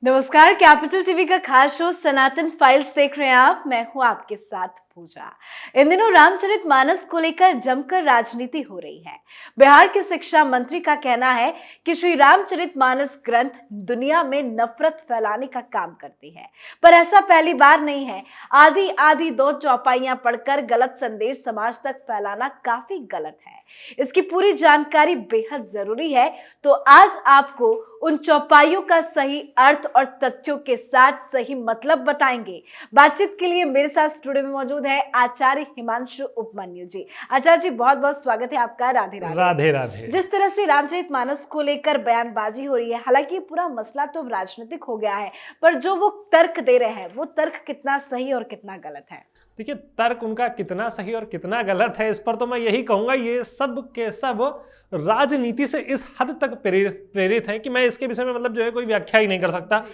नमस्कार, capital TV का खास शो सनातन फाइल्स देख रहे हैं आप। मैं हूं आपके साथ पूजा। इन दिनों रामचरितमानस को लेकर जमकर राजनीति हो रही है। बिहार के शिक्षा मंत्री का कहना है कि श्री रामचरितमानस ग्रंथ दुनिया में नफरत फैलाने का काम करती है, पर ऐसा पहली बार नहीं है। आधी आधी दो चौपाइयां पढ़कर गलत संदेश समाज तक फैलाना काफी गलत है। इसकी पूरी जानकारी बेहद जरूरी है, तो आज आपको उन चौपाइयों का सही अर्थ और तथ्यों के साथ सही मतलब बताएंगे। बातचीत के लिए मेरे साथ स्टूडियो में मौजूद है आचार्य हिमांशु उपमन्यु जी। आचार्य जी, बहुत बहुत स्वागत है आपका। राधे राधे। राधे राधे। जिस तरह से रामचरितमानस को लेकर बयानबाजी हो रही है, हालांकि पूरा मसला तो राजनीतिक हो गया है, पर जो वो तर्क दे रहे हैं वो तर्क कितना सही और कितना गलत है? देखिए, तर्क उनका कितना सही और कितना गलत है, इस पर तो मैं यही कहूंगा ये सब के सब राजनीति से इस हद तक प्रेरित है कि मैं इसके विषय में मतलब जो है कोई व्याख्या ही नहीं कर सकता।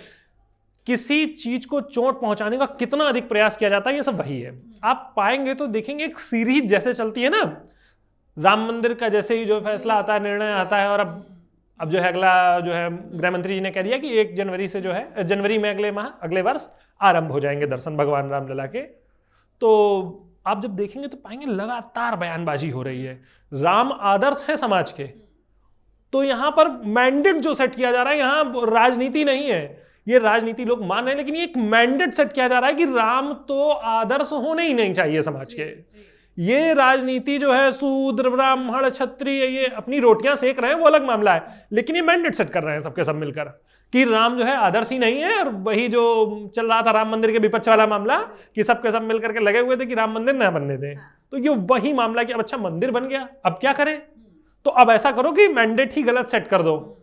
किसी चीज को चोट पहुंचाने का कितना अधिक प्रयास किया जाता है, ये सब वही है। आप पाएंगे तो देखेंगे एक सीरीज जैसे चलती है ना, राम मंदिर का जैसे ही जो फैसला आता है, निर्णय आता है, और अब जो है अगला जो है गृह मंत्री जी ने कह दिया कि 1 जनवरी से जो है जनवरी में अगले वर्ष आरंभ हो जाएंगे दर्शन भगवान रामलला के। तो आप जब देखेंगे तो पाएंगे लगातार बयानबाजी हो रही है। राम आदर्श है समाज के, तो यहां पर मैंडेट जो सेट किया जा रहा है, यहां राजनीति नहीं है। ये राजनीति लोग मान रहे हैं, लेकिन ये एक मैंडेट सेट किया जा रहा है कि राम तो आदर्श होने ही नहीं चाहिए समाज के। ये राजनीति जो है शूद्र ब्राह्मण क्षत्रिय ये अपनी रोटियां सेक रहे हैं, वो अलग मामला है, लेकिन ये मैंडेट सेट कर रहे हैं सबके सब मिलकर कि राम जो है आदर्श ही नहीं है। और वही जो चल रहा था राम मंदिर के विपक्ष वाला मामला कि सबके सब मिलकर के लगे हुए थे कि राम मंदिर ना बनने दें, तो ये वही मामला कि अब अच्छा मंदिर बन गया, अब क्या करें? तो अब ऐसा करो कि मैंडेट ही गलत सेट कर दो।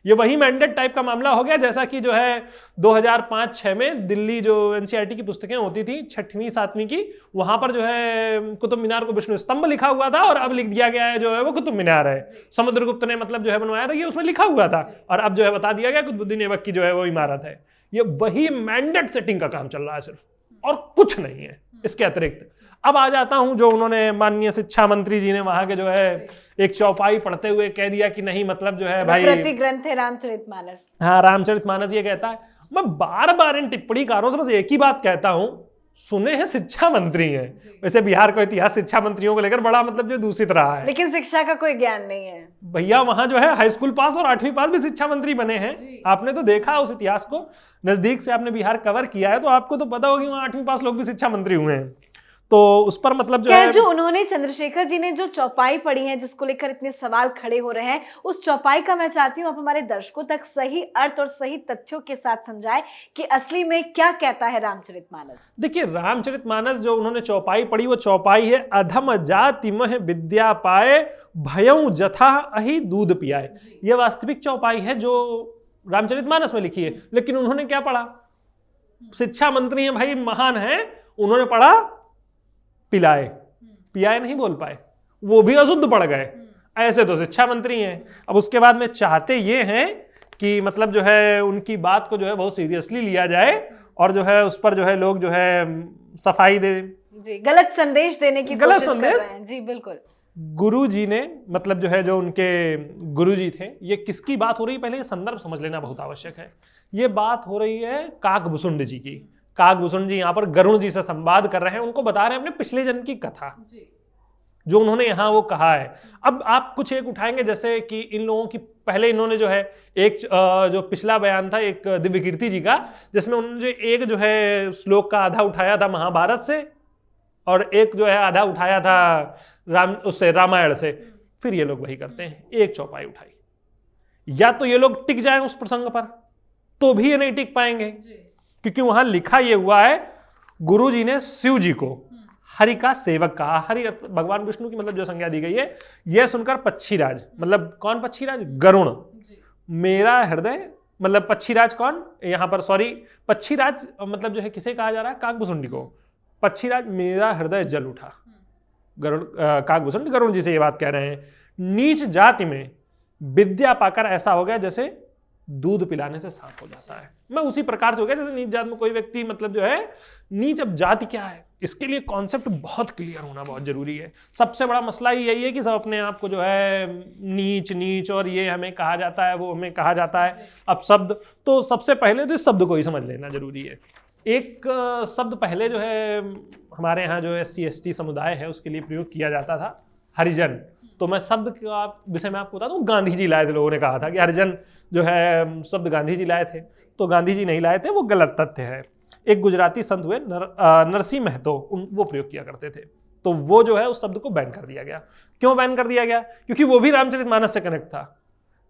ये वही मैंडेट टाइप का मामला हो गया जैसा कि जो है 2005-6 में दिल्ली जो एनसीईआरटी की पुस्तकें होती थी 6वीं 7वीं की, वहां पर जो है कुतुब मीनार को विष्णु स्तंभ लिखा हुआ था, और अब लिख दिया गया है जो है वो कुतुब मीनार है। समुद्रगुप्त ने मतलब जो है बनवाया था, ये उसमें लिखा हुआ था, और अब जो है बता दिया गया कुतुबुद्दीन ऐबक की जो है वो इमारत है। ये वही मैंडेट सेटिंग का काम चल रहा है सिर्फ, और कुछ नहीं है इसके अतिरिक्त। अब आ जाता हूं जो उन्होंने माननीय शिक्षा मंत्री जी ने वहां के जो है एक चौपाई पढ़ते हुए कह दिया कि नहीं मतलब जो है भाई प्रति ग्रंथ है रामचरितमानस। हाँ, रामचरितमानस ये कहता है। मैं बार बार इन टिप्पणीकारों से बस एक ही बात कहता हूं, सुने हैं शिक्षा मंत्री हैं, वैसे बिहार का इतिहास शिक्षा मंत्रियों को लेकर बड़ा मतलब जो दूषित रहा है, लेकिन शिक्षा का कोई ज्ञान नहीं है भैया। वहां जो है हाई स्कूल पास और 8वीं पास भी शिक्षा मंत्री बने हैं। आपने तो देखा उस इतिहास को नजदीक से, आपने बिहार कवर किया है, तो आपको तो पता होगा वहां 8वीं पास लोग भी शिक्षा मंत्री हुए हैं। तो उस पर मतलब जो है जो उन्होंने चंद्रशेखर जी ने जो चौपाई पढ़ी है जिसको लेकर इतने सवाल खड़े हो रहे हैं, उस चौपाई का मैं चाहती हूँ आप हमारे दर्शकों तक सही अर्थ और सही तथ्यों के साथ समझाएं कि असली में क्या कहता है रामचरितमानस। देखिए, रामचरितमानस जो उन्होंने चौपाई पढ़ी वो चौपाई है अधम जाति मह विद्या पाए भयं जथा अहि दूध पियाए। ये वास्तविक चौपाई है जो रामचरितमानस में लिखी है, लेकिन उन्होंने क्या पढ़ा? शिक्षा मंत्री हैं भाई, महान हैं, उन्होंने पढ़ा पिलाए, पियाए नहीं बोल पाए, वो भी अशुद्ध पड़ गए। ऐसे तो शिक्षा मंत्री हैं। अब उसके बाद में चाहते ये हैं कि मतलब जो है उनकी बात को जो है बहुत सीरियसली लिया जाए, और जो है उस पर जो है लोग जो है सफाई दे जी, गलत संदेश देने की कोशिश कर रहे हैं। जी बिल्कुल। गुरु जी ने मतलब जो है जो उनके गुरु जी थे, ये किसकी बात हो रही है पहले ये संदर्भ समझ लेना बहुत आवश्यक है। ये बात हो रही है काकभूषुंड जी की। काकभूषुंड जी यहाँ पर गरुण जी से संवाद कर रहे हैं, उनको बता रहे हैं अपने पिछले जन्म की कथा जो उन्होंने यहाँ वो कहा है। अब आप कुछ एक उठाएंगे जैसे कि इन लोगों की पहले इन्होंने जो है एक जो पिछला बयान था एक दिव्य कीर्ति जी का, जिसमें उन्होंने जो एक जो है श्लोक का आधा उठाया था महाभारत से, और एक जो है आधा उठाया था रामायण से। फिर ये लोग वही करते हैं, एक चौपाई उठाई। या तो ये लोग टिक जाएं उस प्रसंग पर, तो भी ये नहीं टिक पाएंगे, क्योंकि वहां लिखा ये हुआ है गुरु जी ने शिव जी को हरि का सेवक कहा। हरि भगवान विष्णु की मतलब जो संज्ञा दी गई है। यह सुनकर पक्षीराज, मतलब कौन पक्षीराज? गरुण, मेरा हृदय, मतलब पक्षीराज कौन यहां पर, सॉरी पक्षीराज मतलब जो है किसे कहा जा रहा है? काकभूषुंडी को। पक्षीराज, मेरा हृदय जल उठा। गरुण काकभूषुंडी गरुण जी से ये बात कह रहे हैं। नीच जाति में विद्या पाकर ऐसा हो गया जैसे दूध पिलाने से साफ हो जाता है। मैं उसी प्रकार से हो गया जैसे नीच जाति में कोई व्यक्ति मतलब जो है, नीच अब जाति क्या है इसके लिए कॉन्सेप्ट बहुत क्लियर होना बहुत जरूरी है। सबसे बड़ा मसला ही यही है कि सब अपने आप को जो है नीच नीच और ये हमें कहा जाता है, वो हमें कहा जाता है। अब शब्द, तो सबसे पहले तो इस शब्द को ही समझ लेना जरूरी है। एक शब्द पहले जो है हमारे यहाँ जो SC/ST समुदाय है उसके लिए प्रयोग किया जाता था, हरिजन। तो मैं शब्द का विषय में आपको बता दूं, गांधी जी लाए थे। लोगों ने कहा था कि हरिजन जो है शब्द गांधी जी लाए थे, तो गांधी जी नहीं लाए थे, वो गलत तथ्य है। एक गुजराती संत हुए नरसिंह महतो, वो प्रयोग किया करते थे। तो वो जो है उस शब्द को बैन कर दिया गया। क्यों बैन कर दिया गया? क्योंकि वो भी रामचरितमानस से कनेक्ट था।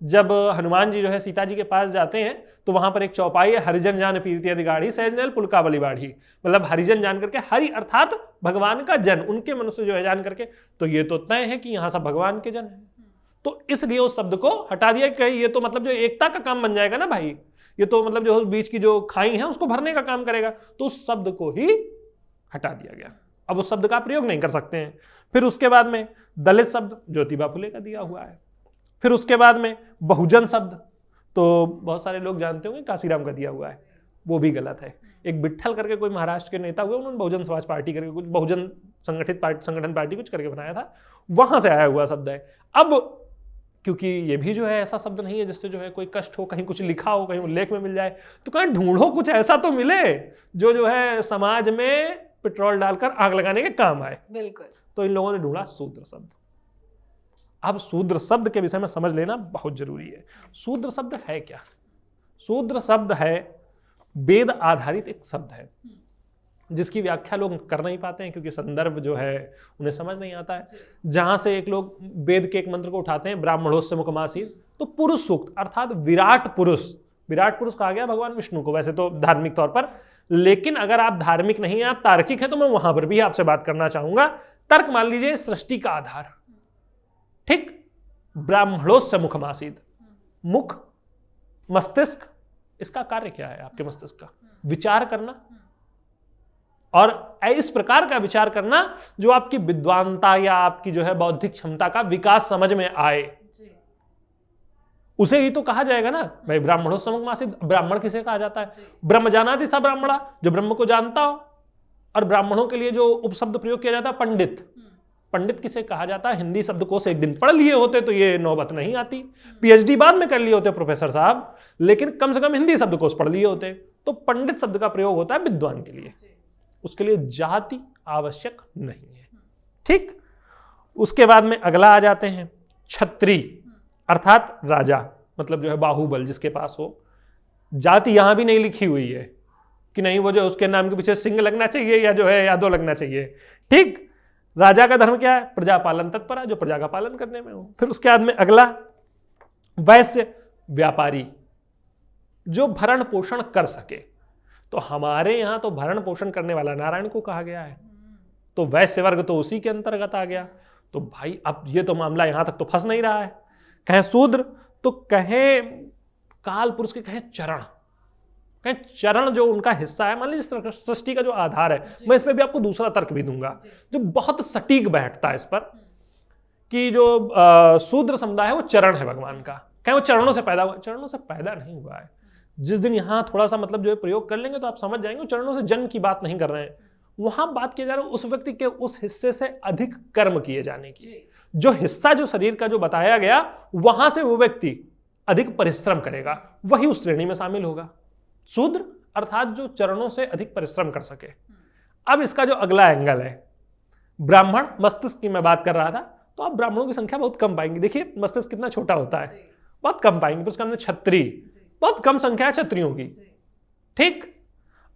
जब हनुमान जी जो है सीता जी के पास जाते हैं तो वहां पर एक चौपाई है, हरिजन जान पीरती अधिगाड़ी सहजनल पुलकावली बाढ़ी। मतलब हरिजन जान करके, हरि अर्थात भगवान का जन, उनके मनुष्य जो है जान करके, तो ये तो तय है कि यहाँ सब भगवान के जन है। तो इसलिए उस शब्द को हटा दिया कि ये तो मतलब जो एकता का काम बन जाएगा ना भाई, ये तो मतलब जो बीच की जो खाई है उसको भरने का काम करेगा। तो उस शब्द को ही हटा दिया गया। अब उस शब्द का प्रयोग नहीं कर सकते हैं। फिर उसके बाद में दलित शब्द ज्योतिबा फुले का दिया हुआ है। फिर उसके बाद में बहुजन शब्द, तो बहुत सारे लोग जानते होंगे काशीराम का दिया हुआ है, वो भी गलत है। एक विट्ठल करके कोई महाराष्ट्र के नेता हुए, उन्होंने बहुजन समाज पार्टी करके कुछ बहुजन संगठन पार्टी कुछ करके बनाया था, वहां से आया हुआ शब्द है। अब क्योंकि ये भी जो है ऐसा शब्द नहीं है जिससे जो है कोई कष्ट हो, कहीं कुछ लिखा हो, कहीं उल्लेख में मिल जाए, तो कहीं ढूंढो कुछ ऐसा तो मिले जो है समाज में पेट्रोल डालकर आग लगाने के काम आए। बिल्कुल। तो इन लोगों ने ढूंढा शूद्र शब्द। अब शूद्र शब्द के विषय में समझ लेना बहुत जरूरी है। शूद्र शब्द है क्या? शूद्र शब्द है वेद आधारित एक शब्द है जिसकी व्याख्या लोग कर नहीं पाते हैं क्योंकि संदर्भ जो है उन्हें समझ नहीं आता है। जहां से एक लोग वेद के एक मंत्र को उठाते हैं, ब्राह्मणोस्य मुखमासीत, तो पुरुष सूक्त अर्थात विराट पुरुष, विराट पुरुष कहा गया भगवान विष्णु को वैसे तो धार्मिक तौर पर। लेकिन अगर आप धार्मिक नहीं है, आप तार्किक है, तो मैं वहां पर भी आपसे बात करना चाहूंगा। तर्क मान लीजिए सृष्टि का आधार, ठीक, ब्राह्मणोस्य मुखमासीत, मुख मस्तिष्क, इसका कार्य क्या है? आपके मस्तिष्क का विचार करना, और इस प्रकार का विचार करना जो आपकी विद्वानता या आपकी जो है बौद्धिक क्षमता का विकास समझ में आए, उसे ही तो कहा जाएगा ना भाई ब्राह्मणोस्य मुखमासीत। ब्राह्मण किसे कहा जाता है? ब्रह्म जानाति स ब्राह्मणा, जो ब्रह्म को जानता हो। और ब्राह्मणों के लिए जो उपशब्द प्रयोग किया जाता है पंडित, पंडित किसे कहा जाता है? हिंदी शब्दकोश एक दिन पढ़ लिए होते तो ये नौबत नहीं आती, पीएचडी बाद में कर लिए होते प्रोफेसर साहब, लेकिन कम से कम हिंदी शब्दकोश पढ़ लिए होते। तो पंडित शब्द का प्रयोग होता है विद्वान के लिए, उसके लिए जाति आवश्यक नहीं है, ठीक। उसके बाद में अगला आ जाते हैं छत्री अर्थात राजा, मतलब जो है बाहुबल जिसके पास हो। जाति यहां भी नहीं लिखी हुई है कि नहीं वो जो उसके नाम के पीछे सिंह लगना चाहिए या जो है यादव लगना चाहिए, ठीक। राजा का धर्म क्या है? प्रजा पालन तत्पर, जो प्रजा का पालन करने में हो। फिर उसके बाद में अगला वैश्य, व्यापारी, जो भरण पोषण कर सके। तो हमारे यहां तो भरण पोषण करने वाला नारायण को कहा गया है, तो वैश्य वर्ग तो उसी के अंतर्गत आ गया। तो भाई अब ये तो मामला यहां तक तो फंस नहीं रहा है। कहें शूद्र तो कहें काल पुरुष के, कहें चरण, कहें चरण जो उनका हिस्सा है। मान लीजिए सृष्टि का जो आधार है, मैं इसमें भी आपको दूसरा तर्क भी दूंगा जो बहुत सटीक बैठता है इस पर, कि जो शूद्र समुदाय है वो चरण है भगवान का। कहें वो चरणों से पैदा हुआ, चरणों से पैदा नहीं हुआ है। जिस दिन यहां थोड़ा सा मतलब जो है प्रयोग कर लेंगे तो आप समझ जाएंगे चरणों से जन्म की बात नहीं कर रहे हैं। वहां बात किया जा रहा है उस व्यक्ति के उस हिस्से से अधिक कर्म किए जाने की। जो हिस्सा जो शरीर का जो बताया गया, वहां से वो व्यक्ति अधिक परिश्रम करेगा, वही उस श्रेणी में शामिल होगा। शूद्र अर्थात जो चरणों से अधिक परिश्रम कर सके। अब इसका जो अगला एंगल है ब्राह्मण, मस्तिष्क की मैं बात कर रहा था, तो आप ब्राह्मणों की संख्या बहुत कम पाएंगे। देखिए मस्तिष्क कितना छोटा होता है, बहुत कम पाएंगे। उसका हमने छत्री, बहुत कम संख्या है क्षत्रियों की, ठीक।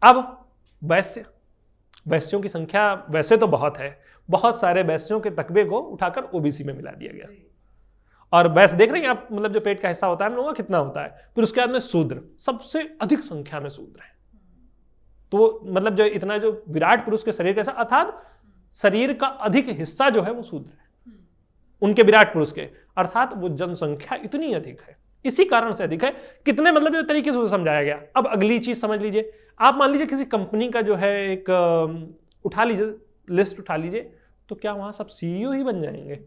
अब वैश्य, वैश्यों की संख्या वैसे तो बहुत है, बहुत सारे वैश्यों के तकबे को उठाकर ओबीसी में मिला दिया गया। और वैश्य देख रहे हैं आप, मतलब जो पेट का हिस्सा होता है हम लोगों का कितना होता है। फिर उसके बाद में शूद्र, सबसे अधिक संख्या में शूद्र है। तो मतलब जो इतना जो विराट पुरुष के शरीर कैसा, अर्थात शरीर का अधिक हिस्सा जो है वो शूद्र है उनके विराट पुरुष के, अर्थात वो जनसंख्या इतनी अधिक है, इसी कारण से अधिक है। कितने मतलब जो तरीके से समझाया गया। अब अगली चीज समझ लीजिए, आप मान लीजिए किसी कंपनी का जो है एक उठा लीजिए, लिस्ट उठा लीजिए, तो क्या वहां सब सीईओ ही बन जाएंगे?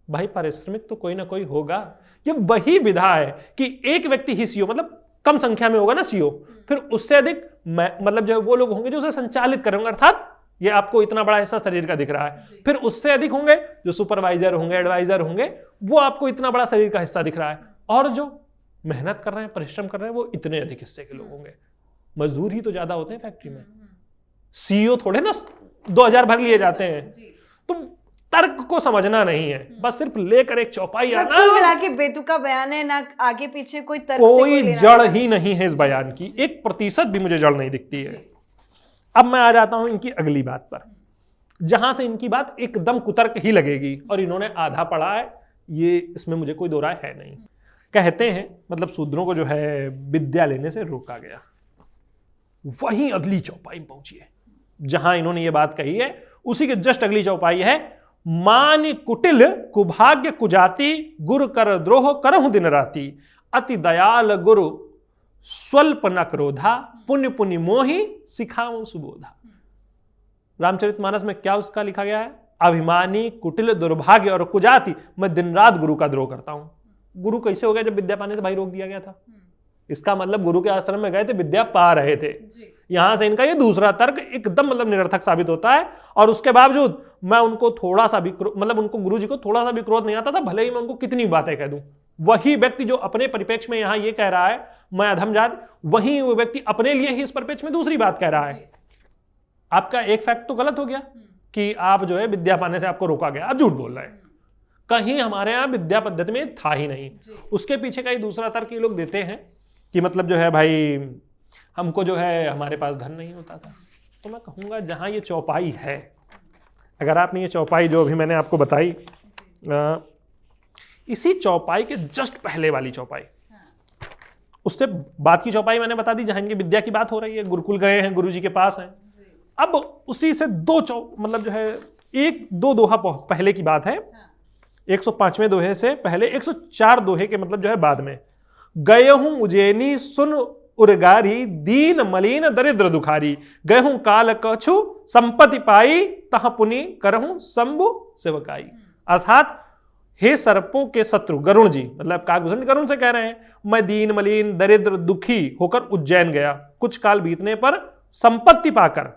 भाई पारिश्रमिक तो कोई ना कोई होगा। ये वही विधा है कि एक व्यक्ति ही सीईओ, मतलब कम संख्या में होगा ना सीईओ, फिर उससे अधिक मतलब जो है वो लोग होंगे जो उसे संचालित करेंगे, अर्थात ये आपको इतना बड़ा हिस्सा शरीर का दिख रहा है। फिर उससे अधिक होंगे जो सुपरवाइजर होंगे, एडवाइजर होंगे, वो आपको इतना बड़ा शरीर का हिस्सा दिख रहा है। और जो मेहनत कर रहे हैं, परिश्रम कर रहे हैं, वो इतने अधिक हिस्से के लोग होंगे। मजदूर ही तो ज्यादा होते हैं फैक्ट्री में, सीईओ थोड़े ना 2000 भर लिए जाते हैं। तुम तर्क को समझना नहीं है, बस सिर्फ लेकर एक चौपाई आना। कुल मिला के बेतुका बयान है, ना आगे पीछे कोई तर्क से कोई लेना जड़ देना ही नहीं है इस बयान की, 1% भी मुझे जड़ नहीं दिखती है। अब मैं आ जाता हूं इनकी अगली बात पर, जहां से इनकी बात एकदम कुतर्क ही लगेगी, और इन्होंने आधा पढ़ा है, ये इसमें मुझे कोई दो राय है नहीं। कहते हैं मतलब शूद्रों को जो है विद्या लेने से रोका गया। वहीं अगली चौपाई में पहुंचिए जहां इन्होंने ये बात कही है, उसी के जस्ट अगली चौपाई है, मान कुटिल कुभाग्य कुजाति गुरु कर द्रोह करहु दिन राति अति दयाल गुरु स्वल्प न क्रोधा पुण्य पुण्य मोहि सिखाऊं सुबोधा। रामचरितमानस में क्या उसका लिखा गया है? अभिमानी कुटिल दुर्भाग्य और कुजाति, मैं दिन रात गुरु का द्रोह करता हूं। गुरु कैसे हो गया जब विद्या पाने से भाई रोक दिया गया था? इसका मतलब गुरु के आश्रम में गए थे, विद्या पा रहे थे। यहां से इनका ये दूसरा तर्क एकदम मतलब निरर्थक साबित होता है। और उसके बावजूद मैं उनको थोड़ा सा भी मतलब उनको गुरु जी को थोड़ा सा भी क्रोध नहीं आता था, भले ही मैं उनको कितनी बातें कह दूं। वही व्यक्ति जो अपने परिप्रेक्ष्य में यहां ये कह रहा है मैं अधम जात, वही वो व्यक्ति अपने लिए ही इस परिप्रेक्ष्य में दूसरी बात कह रहा है। आपका एक फैक्ट तो गलत हो गया कि आप जो है विद्या पाने से आपको रोका गया, आप झूठ बोल रहे हैं। कहीं हमारे यहाँ विद्या पद्धति में था ही नहीं। उसके पीछे का ही दूसरा तर्क ये लोग देते हैं कि मतलब जो है भाई हमको जो है हमारे पास धन नहीं होता था। तो मैं कहूँगा जहाँ ये चौपाई है, अगर आपने ये चौपाई जो अभी मैंने आपको बताई, इसी चौपाई के जस्ट पहले वाली चौपाई, उससे बाद की चौपाई मैंने बता दी जहाँ इनकी विद्या की बात हो रही है, गुरुकुल गए हैं, गुरु जी के पास हैं। अब उसी से मतलब जो है एक दो दोहा पहले की बात है, 105वें दोहे से पहले 104 दोहे के मतलब जो है बाद में, गए हूं उज्जैनी सुन उर्गारी दीन मलिन दरिद्र दुखारी गए हूं काल कछु संपत्ति पाई तह पुनि करहूं शंभु सेवकाई। अर्थात हे सर्पों के शत्रु गरुण जी, मतलब काकभूषण गरुण से कह रहे हैं, मैं दीन मलिन दरिद्र दुखी होकर उज्जैन गया, कुछ काल बीतने पर संपत्ति पाकर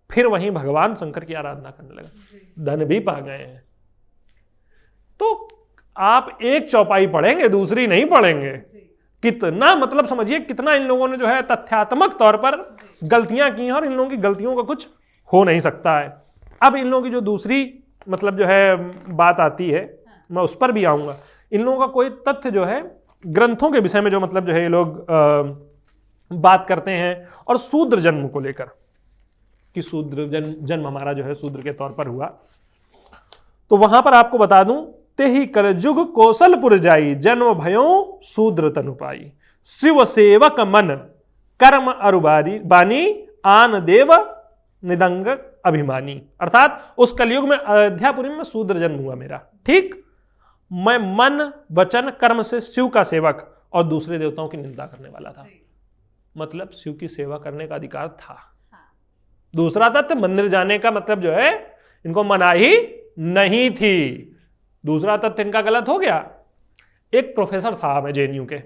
फिर वहीं भगवान शंकर की आराधना करने लगा, धन भी पा गए हैं। तो आप एक चौपाई पढ़ेंगे, दूसरी नहीं पढ़ेंगे। कितना मतलब समझिए कितना इन लोगों ने जो है तथ्यात्मक तौर पर गलतियां की हैं, और इन लोगों की गलतियों का कुछ हो नहीं सकता है। अब इन लोगों की जो दूसरी मतलब जो है बात आती है, मैं उस पर भी आऊंगा। इन लोगों का कोई तथ्य जो है ग्रंथों के विषय में जो मतलब जो है ये लोग बात करते हैं, और शूद्र जन्म को लेकर कि शूद्र जन्म हमारा जो है शूद्र के तौर पर हुआ। तो वहां पर आपको बता दूं, ते ही कलजुग कौशलपुर जाई जन्म भयो शूद्र तनु पाई शिव सेवक मन कर्म अरुबारी बानी आन देव निदंग अभिमानी। अर्थात उस कलयुग में अयोध्यापुरी में शूद्र जन्म हुआ मेरा, ठीक। मैं मन वचन कर्म से शिव का सेवक और दूसरे देवताओं की निंदा करने वाला था। मतलब शिव की सेवा करने का अधिकार था। दूसरा तथ्य, मंदिर जाने का मतलब जो है इनको मनाही नहीं थी। दूसरा तथ्य इनका गलत हो गया। एक प्रोफेसर साहब है जेएनयू के,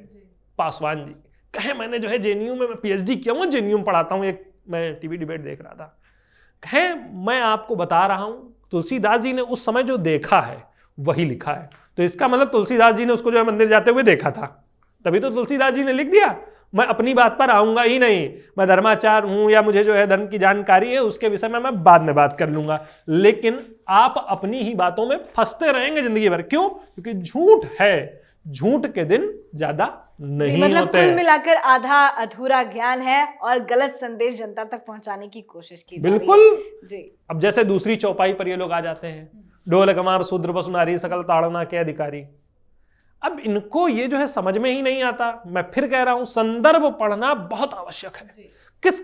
पासवान जी, कहे मैंने जो है जेएनयू में मैं पीएचडी किया हूं, जेएनयू में पढ़ाता हूं। एक मैं टीवी डिबेट देख रहा था, कहे मैं आपको बता रहा हूं तुलसीदास जी ने उस समय जो देखा है वही लिखा है। तो इसका मतलब तुलसीदास जी ने उसको जो है मंदिर जाते हुए देखा था, तभी तो तुलसीदास जी ने लिख दिया। मैं अपनी बात पर आऊंगा ही नहीं, मैं धर्माचार्य हूं या मुझे जो है धर्म की जानकारी है, उसके विषय में मैं बाद में बात कर लूंगा। लेकिन आप अपनी ही बातों में फंसते रहेंगे जिंदगी भर। क्यों? क्योंकि झूठ है, झूठ के दिन ज्यादा नहीं मतलब होते। कुल मिलाकर आधा अधूरा ज्ञान है और गलत संदेश जनता तक पहुंचाने की कोशिश की जा रही है। बिल्कुल जी। अब जैसे दूसरी चौपाई पर ये लोग आ जाते हैं, ढोल कमार शूद्र पशु नारी सकल ताड़ना के अधिकारी। अब इनको ये जो है समझ में ही नहीं आता। मैं फिर कह रहा हूं, संदर्भ पढ़ना बहुत आवश्यक है। किस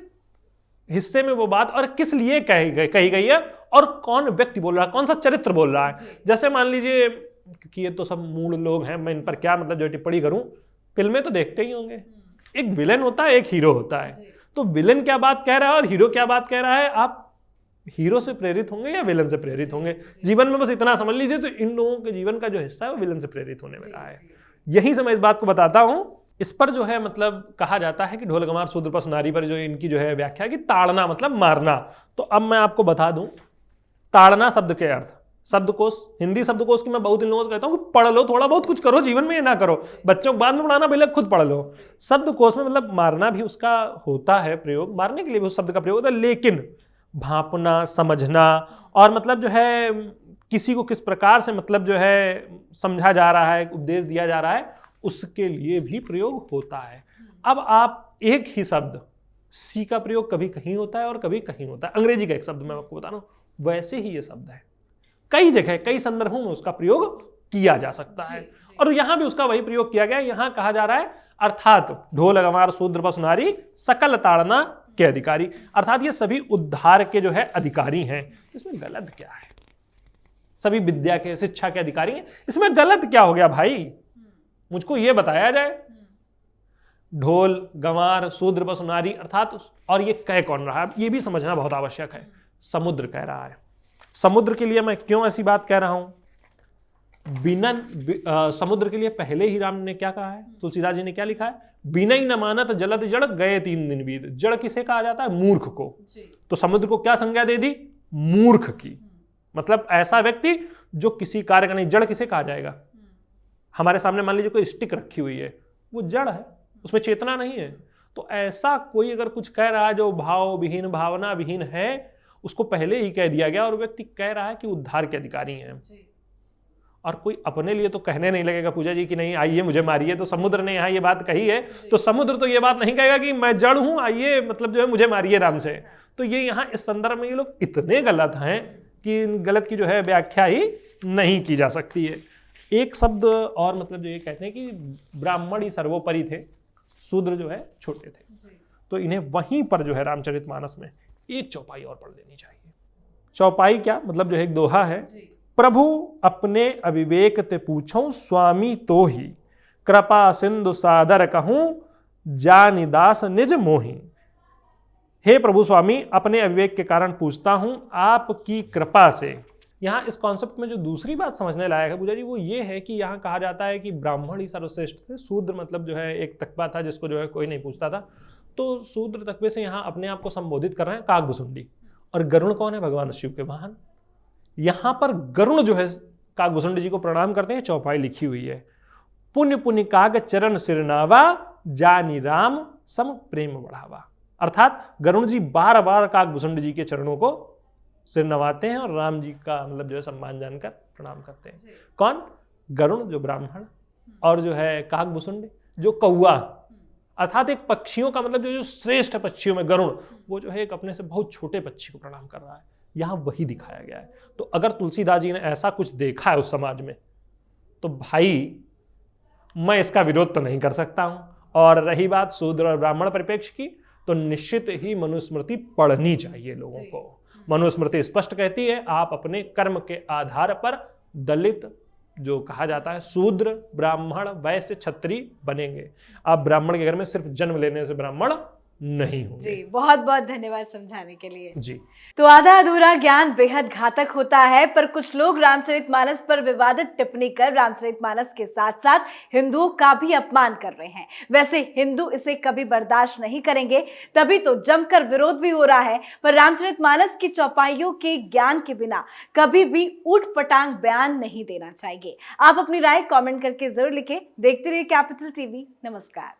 हिस्से में वो बात और किस लिए कही गई है, और कौन व्यक्ति बोल रहा है, कौन सा चरित्र बोल रहा है। जैसे मान लीजिए, क्योंकि ये तो सब मूल लोग हैं, मैं इन पर क्या मतलब जो टिप्पणी करूं, फिल्में तो देखते ही होंगे। एक विलेन होता है, एक हीरो होता है। तो विलेन क्या बात कह रहा है और हीरो क्या बात कह रहा है, आप हीरो से प्रेरित होंगे या विलन से प्रेरित होंगे। जीवन में बस इतना समझ लीजिए, तो इन लोगों के जीवन का जो हिस्सा है वो विलन से प्रेरित होने में रहा है। यहीं से मैं इस बात को बताता हूं इस पर जो है मतलब कहा जाता है कि ढोल गंवार शूद्र पशु नारी पर जो इनकी जो है व्याख्या है कि ताड़ना मतलब मारना। तो अब मैं आपको बता दूं ताड़ना शब्द के अर्थ, शब्दकोश, हिंदी शब्दकोश की मैं बहुत इन लोगों से कहता हूं कि पढ़ लो, थोड़ा बहुत कुछ करो जीवन में, ये ना करो बच्चों को बाद में पढ़ाना, पहले खुद पढ़ लो। शब्दकोश में मतलब मारना भी उसका होता है प्रयोग, मारने के लिए भी उस शब्द का प्रयोग होता है, लेकिन भांपना, समझना और मतलब जो है किसी को किस प्रकार से मतलब जो है समझा जा रहा है, उपदेश दिया जा रहा है, उसके लिए भी प्रयोग होता है। अब आप एक ही शब्द सी का प्रयोग कभी कहीं होता है और कभी कहीं होता है, अंग्रेजी का एक शब्द मैं आपको बता रहा हूं, वैसे ही ये शब्द है, कई जगह कई संदर्भों में उसका प्रयोग किया जा सकता है और यहां भी उसका वही प्रयोग किया गया है। यहां कहा जा रहा है अर्थात ढोल गंवार शूद्र पशु नारी सकल ताड़ना के अधिकारी, अर्थात ये सभी उद्धार के जो है अधिकारी हैं। इसमें गलत क्या है? सभी विद्या के, शिक्षा के अधिकारी हैं, इसमें गलत क्या हो गया भाई? मुझको ये बताया जाए। ढोल गंवार शूद्र पशु नारी अर्थात, और ये कह कौन रहा है ये भी समझना बहुत आवश्यक है। समुद्र कह रहा है। समुद्र के लिए मैं क्यों ऐसी बात कह रहा हूं? समुद्र के लिए पहले ही राम ने क्या कहा है, तुलसीदास जी ने क्या लिखा है? बिनई न मानत जलद जड़ गए 3 दिन बीत। जड़ किसे कहा जाता है? मूर्ख को। तो समुद्र को क्या संज्ञा दे दी? मूर्ख की। मतलब ऐसा व्यक्ति जो किसी कार्य का नहीं। जड़ किसे कहा जाएगा? हमारे सामने मान लीजिए कोई स्टिक रखी हुई है, वो जड़ है, उसमें चेतना नहीं है। तो ऐसा कोई अगर कुछ कह रहा है जो भाव विहीन, भावना विहीन है, उसको पहले ही कह दिया गया और व्यक्ति कह रहा है कि उद्धार के अधिकारी हैं। और कोई अपने लिए तो कहने नहीं लगेगा पूजा जी कि नहीं आइए मुझे मारिए। तो समुद्र ने यहाँ ये बात कही है, तो समुद्र तो ये बात नहीं कहेगा कि मैं जड़ हूं, आइए मतलब जो है मुझे मारिए राम से। तो ये यहाँ इस संदर्भ में ये लोग इतने गलत हैं कि इन गलत की जो है व्याख्या ही नहीं की जा सकती है। एक शब्द और मतलब जो ये कहते हैं कि ब्राह्मण ही सर्वोपरि थे, शूद्र जो है छोटे थे। तो इन्हें वहीं पर जो है रामचरितमानस में एक चौपाई और पढ़ लेनी चाहिए। चौपाई क्या मतलब जो है एक दोहा है। प्रभु अपने अविवेक ते पूछो स्वामी तो ही, कृपा सिंधु सादर कहूं जानिदास निज मोही। हे प्रभु स्वामी, अपने अविवेक के कारण पूछता हूं आपकी कृपा से। यहाँ इस कॉन्सेप्ट में जो दूसरी बात समझने लायक है पूजा जी, वो ये है कि यहाँ कहा जाता है कि ब्राह्मण ही सर्वश्रेष्ठ थे, शूद्र मतलब जो है एक तकवा था जिसको जो है कोई नहीं पूछता था। तो शूद्र तकवे से यहाँ अपने आप को संबोधित कर रहे हैं काकभुसुंडी। और गरुण कौन है? भगवान शिव के वाहन। यहाँ पर गरुण जो है काकभुसुंडी जी को प्रणाम करते हैं। चौपाई लिखी हुई है, पुण्य पुण्य काग चरण सिरनावा जानी राम सम प्रेम बढ़ावा। अर्थात गरुण जी बार बार काकभुसुंडी जी के चरणों को सिर नवाते हैं और राम जी का मतलब जो है सम्मान जानकर प्रणाम करते हैं। कौन? गरुण जो ब्राह्मण, और जो है काकभुसुंडी जो कौआ, अर्थात एक पक्षियों का मतलब जो श्रेष्ठ पक्षियों में गरुण, वो जो है एक अपने से बहुत छोटे पक्षी को प्रणाम कर रहा है। यहाँ वही दिखाया गया है। तो अगर तुलसीदास जी ने ऐसा कुछ देखा है उस समाज में, तो भाई मैं इसका विरोध तो नहीं कर सकता हूं। और रही बात शूद्र और ब्राह्मण परिप्रेक्ष्य की, तो निश्चित ही मनुस्मृति पढ़नी चाहिए लोगों को। मनुस्मृति स्पष्ट कहती है आप अपने कर्म के आधार पर दलित, जो कहा जाता है शूद्र, ब्राह्मण, वैश्य, क्षत्रिय बनेंगे। आप ब्राह्मण के घर में सिर्फ जन्म लेने से ब्राह्मण नहीं होंगे। जी, बहुत बहुत धन्यवाद समझाने के लिए। जी, तो आधा अधूरा ज्ञान बेहद घातक होता है, पर कुछ लोग रामचरितमानस पर विवादित टिप्पणी कर रामचरितमानस के साथ साथ हिंदुओं का भी अपमान कर रहे हैं। वैसे हिंदू इसे कभी बर्दाश्त नहीं करेंगे, तभी तो जमकर विरोध भी हो रहा है। पर रामचरितमानस की चौपाइयों के ज्ञान के बिना कभी भी ऊट पटांग बयान नहीं देना चाहिए। आप अपनी राय कॉमेंट करके जरूर लिखें। देखते रहिए कैपिटल टीवी। नमस्कार।